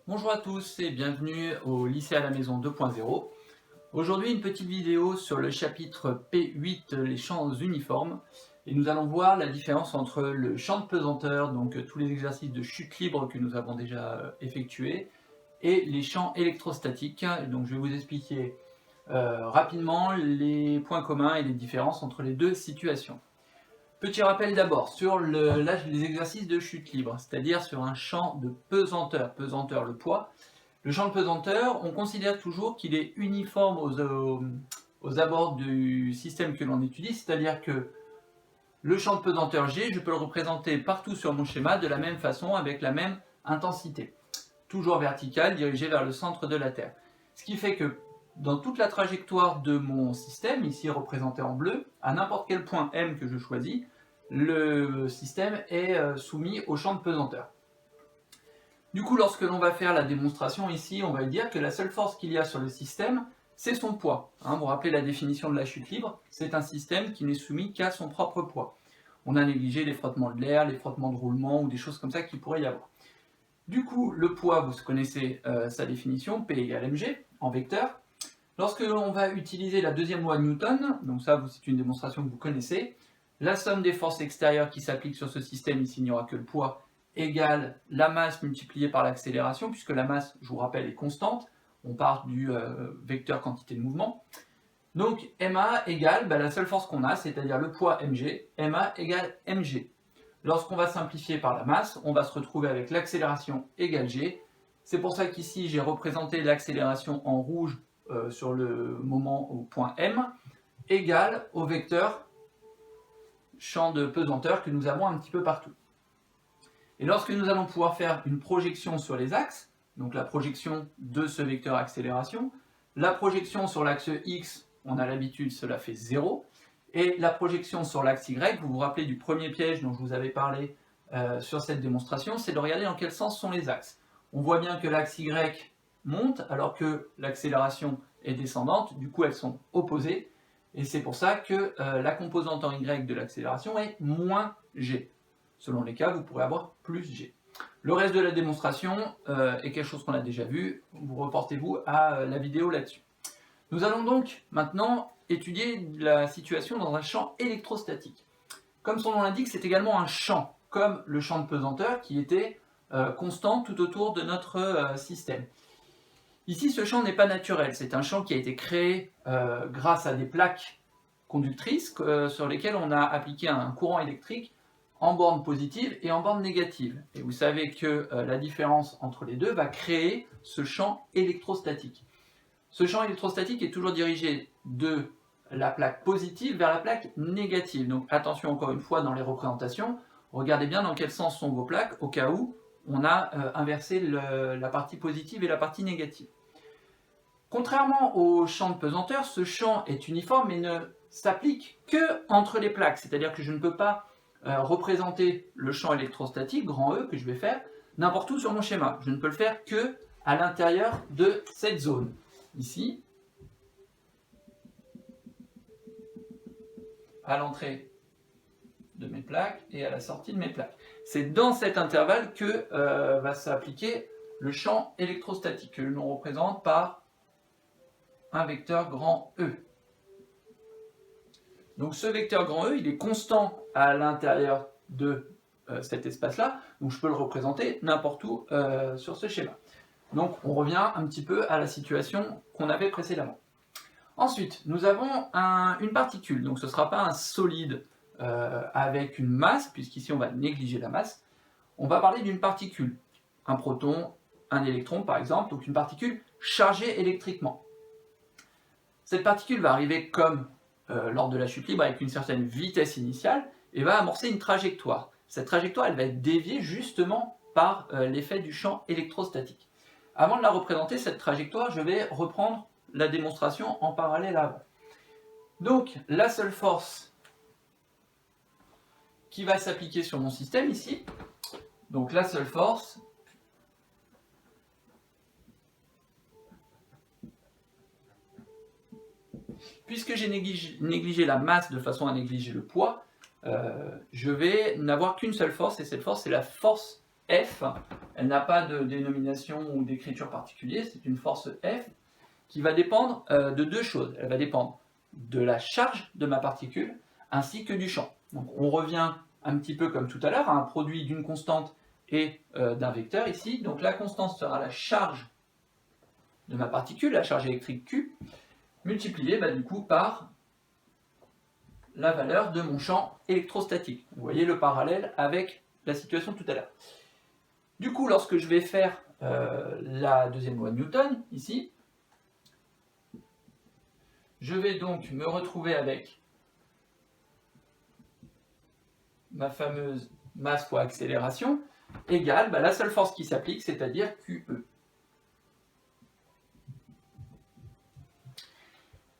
Bonjour à tous et bienvenue au lycée à la maison 2.0. Aujourd'hui une petite vidéo sur le chapitre P8, les champs uniformes. Et nous allons voir la différence entre le champ de pesanteur, donc tous les exercices de chute libre que nous avons déjà effectués, et les champs électrostatiques. Donc je vais vous expliquer rapidement les points communs et les différences entre les deux situations. Petit rappel d'abord sur les exercices de chute libre, c'est-à-dire sur un champ de pesanteur, pesanteur le poids. Le champ de pesanteur, on considère toujours qu'il est uniforme aux abords du système que l'on étudie, c'est-à-dire que le champ de pesanteur G, je peux le représenter partout sur mon schéma de la même façon, avec la même intensité. Toujours vertical, dirigé vers le centre de la Terre. Ce qui fait que dans toute la trajectoire de mon système, ici représenté en bleu, à n'importe quel point M que je choisis, le système est soumis au champ de pesanteur. Du coup, lorsque l'on va faire la démonstration ici, on va dire que la seule force qu'il y a sur le système, c'est son poids. Vous vous rappelez la définition de la chute libre, c'est un système qui n'est soumis qu'à son propre poids. On a négligé les frottements de l'air, les frottements de roulement ou des choses comme ça qu'il pourrait y avoir. Du coup, le poids, vous connaissez sa définition, P égale mg, en vecteur. Lorsque l'on va utiliser la deuxième loi de Newton, donc ça c'est une démonstration que vous connaissez, la somme des forces extérieures qui s'appliquent sur ce système, ici il n'y aura que le poids, égale la masse multipliée par l'accélération, puisque la masse, je vous rappelle, est constante, on part du vecteur quantité de mouvement. Donc MA égale la seule force qu'on a, c'est-à-dire le poids mg, MA égale mg. Lorsqu'on va simplifier par la masse, on va se retrouver avec l'accélération égale g. C'est pour ça qu'ici j'ai représenté l'accélération en rouge sur le moment au point M, égale au vecteur champ de pesanteur que nous avons un petit peu partout. Et lorsque nous allons pouvoir faire une projection sur les axes, donc la projection de ce vecteur accélération, la projection sur l'axe X, on a l'habitude, cela fait 0, et la projection sur l'axe Y, vous vous rappelez du premier piège dont je vous avais parlé sur cette démonstration, c'est de regarder dans quel sens sont les axes. On voit bien que l'axe Y monte alors que l'accélération est descendante, du coup elles sont opposées, et c'est pour ça que la composante en Y de l'accélération est moins g. Selon les cas, vous pourrez avoir plus g. Le reste de la démonstration est quelque chose qu'on a déjà vu, vous reportez-vous à la vidéo là-dessus. Nous allons donc maintenant étudier la situation dans un champ électrostatique. Comme son nom l'indique, c'est également un champ, comme le champ de pesanteur qui était constant tout autour de notre système. Ici, ce champ n'est pas naturel, c'est un champ qui a été créé grâce à des plaques conductrices sur lesquelles on a appliqué un courant électrique en borne positive et en borne négative. Et vous savez que la différence entre les deux va créer ce champ électrostatique. Ce champ électrostatique est toujours dirigé de la plaque positive vers la plaque négative. Donc attention encore une fois dans les représentations, regardez bien dans quel sens sont vos plaques au cas où on a inversé la partie positive et la partie négative. Contrairement au champ de pesanteur, ce champ est uniforme et ne s'applique que entre les plaques, c'est-à-dire que je ne peux pas représenter le champ électrostatique, grand E, que je vais faire, n'importe où sur mon schéma. Je ne peux le faire que à l'intérieur de cette zone. Ici, à l'entrée de mes plaques et à la sortie de mes plaques. C'est dans cet intervalle que va s'appliquer le champ électrostatique, que l'on représente par un vecteur grand E. Donc ce vecteur grand E, il est constant à l'intérieur de cet espace-là, donc je peux le représenter n'importe où sur ce schéma. Donc on revient un petit peu à la situation qu'on avait précédemment. Ensuite, nous avons une particule, donc ce ne sera pas un solide avec une masse, puisqu'ici on va négliger la masse. On va parler d'une particule, un proton, un électron par exemple, donc une particule chargée électriquement. Cette particule va arriver comme lors de la chute libre avec une certaine vitesse initiale et va amorcer une trajectoire. Cette trajectoire, elle va être déviée justement par l'effet du champ électrostatique. Avant de la représenter, cette trajectoire, je vais reprendre la démonstration en parallèle avant. Donc, la seule force qui va s'appliquer sur mon système ici, donc la seule force, puisque j'ai négligé la masse de façon à négliger le poids, je vais n'avoir qu'une seule force, et cette force, c'est la force F, elle n'a pas de dénomination ou d'écriture particulière, c'est une force F qui va dépendre de deux choses. Elle va dépendre de la charge de ma particule ainsi que du champ. Donc on revient un petit peu comme tout à l'heure à un produit d'une constante et d'un vecteur ici. Donc la constante sera la charge de ma particule, la charge électrique Q, multipliée du coup par la valeur de mon champ électrostatique. Vous voyez le parallèle avec la situation tout à l'heure. Du coup, lorsque je vais faire la deuxième loi de Newton, ici, je vais donc me retrouver avec ma fameuse masse fois accélération égale la seule force qui s'applique, c'est-à-dire QE.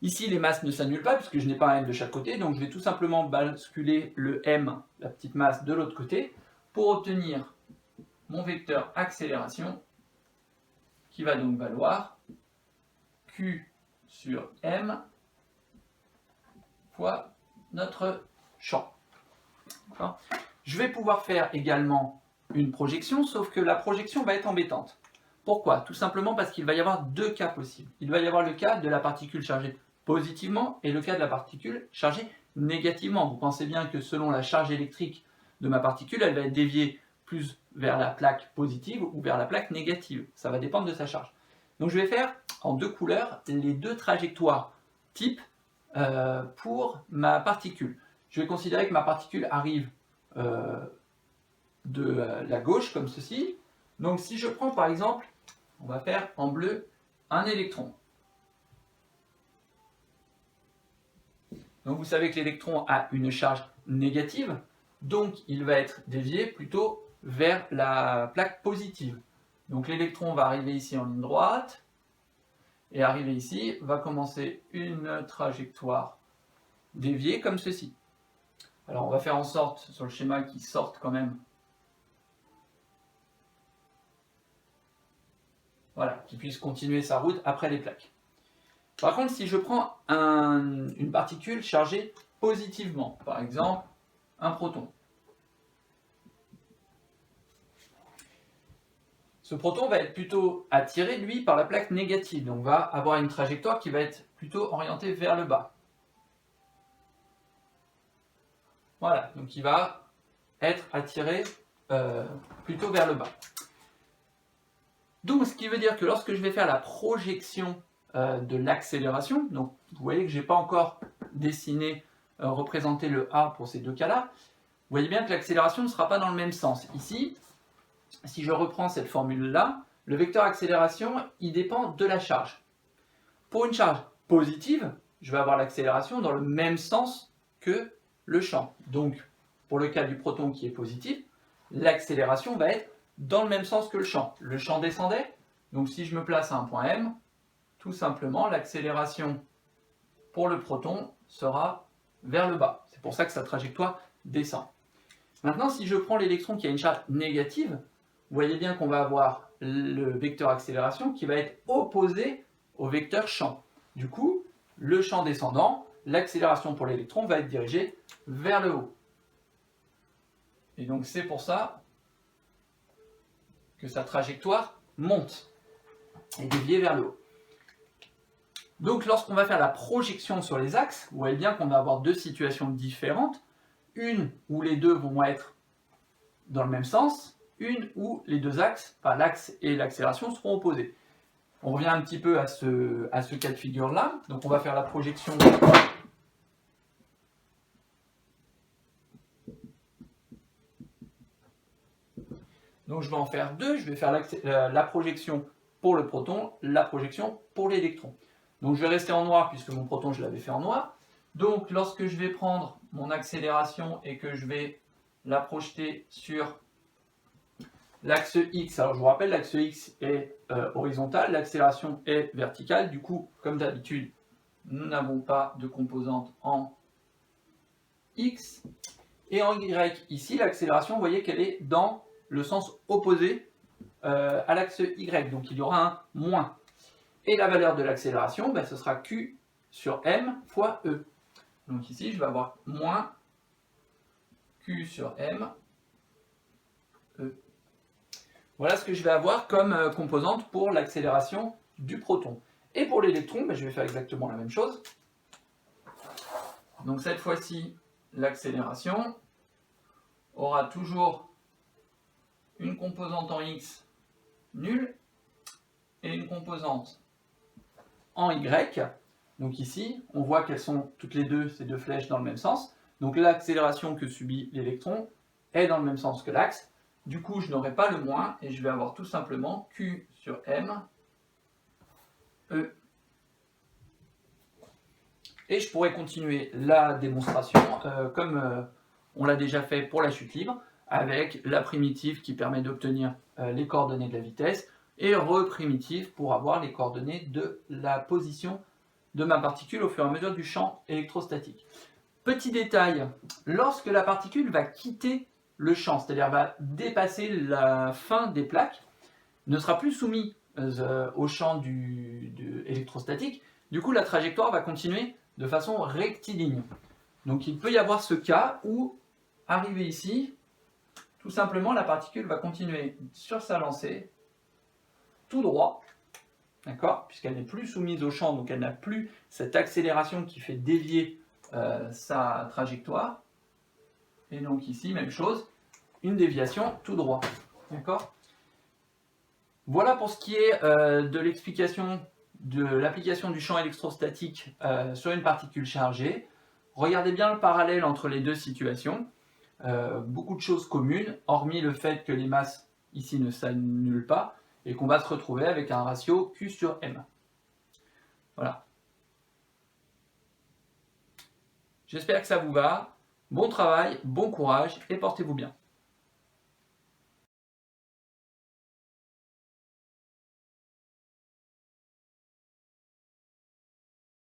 Ici, les masses ne s'annulent pas puisque je n'ai pas un m de chaque côté, donc je vais tout simplement basculer le m, la petite masse, de l'autre côté pour obtenir mon vecteur accélération qui va donc valoir Q sur m fois notre champ. Je vais pouvoir faire également une projection, sauf que la projection va être embêtante. Pourquoi? Tout simplement parce qu'il va y avoir deux cas possibles. Il va y avoir le cas de la particule chargée positivement et le cas de la particule chargée négativement. Vous pensez bien que selon la charge électrique de ma particule, elle va être déviée plus vers la plaque positive ou vers la plaque négative. Ça va dépendre de sa charge. Donc je vais faire en deux couleurs les deux trajectoires type pour ma particule. Je vais considérer que ma particule arrive de la gauche comme ceci. Donc si je prends par exemple, on va faire en bleu un électron. Donc vous savez que l'électron a une charge négative, donc il va être dévié plutôt vers la plaque positive. Donc l'électron va arriver ici en ligne droite, et arriver ici va commencer une trajectoire déviée comme ceci. Alors on va faire en sorte, sur le schéma, qu'il sorte quand même. Voilà, qu'il puisse continuer sa route après les plaques. Par contre, si je prends une particule chargée positivement, par exemple un proton, ce proton va être plutôt attiré, lui, par la plaque négative, donc va avoir une trajectoire qui va être plutôt orientée vers le bas. Voilà, donc il va être attiré plutôt vers le bas. Donc, ce qui veut dire que lorsque je vais faire la projection de l'accélération, donc vous voyez que je n'ai pas encore dessiné, représenté le A pour ces deux cas-là, vous voyez bien que l'accélération ne sera pas dans le même sens. Ici, si je reprends cette formule-là, le vecteur accélération, il dépend de la charge. Pour une charge positive, je vais avoir l'accélération dans le même sens que le champ. Donc, pour le cas du proton qui est positif, l'accélération va être dans le même sens que le champ. Le champ descendait, donc si je me place à un point M, tout simplement, l'accélération pour le proton sera vers le bas. C'est pour ça que sa trajectoire descend. Maintenant, si je prends l'électron qui a une charge négative, vous voyez bien qu'on va avoir le vecteur accélération qui va être opposé au vecteur champ. Du coup, le champ descendant, l'accélération pour l'électron va être dirigée vers le haut. Et donc c'est pour ça que sa trajectoire monte et déviée vers le haut. Donc lorsqu'on va faire la projection sur les axes, vous voyez bien qu'on va avoir deux situations différentes. Une où les deux vont être dans le même sens, une où les deux axes, enfin l'axe et l'accélération, seront opposés. On revient un petit peu à ce cas de figure-là. Donc on va faire la projection. Donc je vais en faire deux. Je vais faire la projection pour le proton, la projection pour l'électron. Donc je vais rester en noir puisque mon proton je l'avais fait en noir. Donc lorsque je vais prendre mon accélération et que je vais la projeter sur l'axe X, alors je vous rappelle, l'axe X est horizontal, l'accélération est verticale. Du coup, comme d'habitude, nous n'avons pas de composante en X. Et en Y, ici, l'accélération, vous voyez qu'elle est dans le sens opposé à l'axe Y. Donc il y aura un moins. Et la valeur de l'accélération, ce sera Q sur M fois E. Donc ici, je vais avoir moins Q sur M, E. Voilà ce que je vais avoir comme composante pour l'accélération du proton. Et pour l'électron, je vais faire exactement la même chose. Donc cette fois-ci, l'accélération aura toujours une composante en X nulle et une composante en Y. Donc ici, on voit qu'elles sont toutes les deux, ces deux flèches, dans le même sens. Donc l'accélération que subit l'électron est dans le même sens que l'axe. Du coup, je n'aurai pas le moins et je vais avoir tout simplement Q sur M, E. Et je pourrais continuer la démonstration comme on l'a déjà fait pour la chute libre, avec la primitive qui permet d'obtenir les coordonnées de la vitesse, et reprimitive pour avoir les coordonnées de la position de ma particule au fur et à mesure du champ électrostatique. Petit détail, lorsque la particule va quitter le champ, c'est-à-dire va dépasser la fin des plaques, ne sera plus soumise au champ électrostatique, du coup la trajectoire va continuer de façon rectiligne. Donc il peut y avoir ce cas où, arrivé ici, tout simplement la particule va continuer sur sa lancée, tout droit, d'accord, puisqu'elle n'est plus soumise au champ, donc elle n'a plus cette accélération qui fait dévier sa trajectoire. Et donc ici, même chose, une déviation tout droit, d'accord. Voilà pour ce qui est de l'explication de l'application du champ électrostatique sur une particule chargée. Regardez bien le parallèle entre les deux situations. Beaucoup de choses communes, hormis le fait que les masses ici ne s'annulent pas et qu'on va se retrouver avec un ratio Q sur M. Voilà. J'espère que ça vous va. Bon travail, bon courage et portez-vous bien.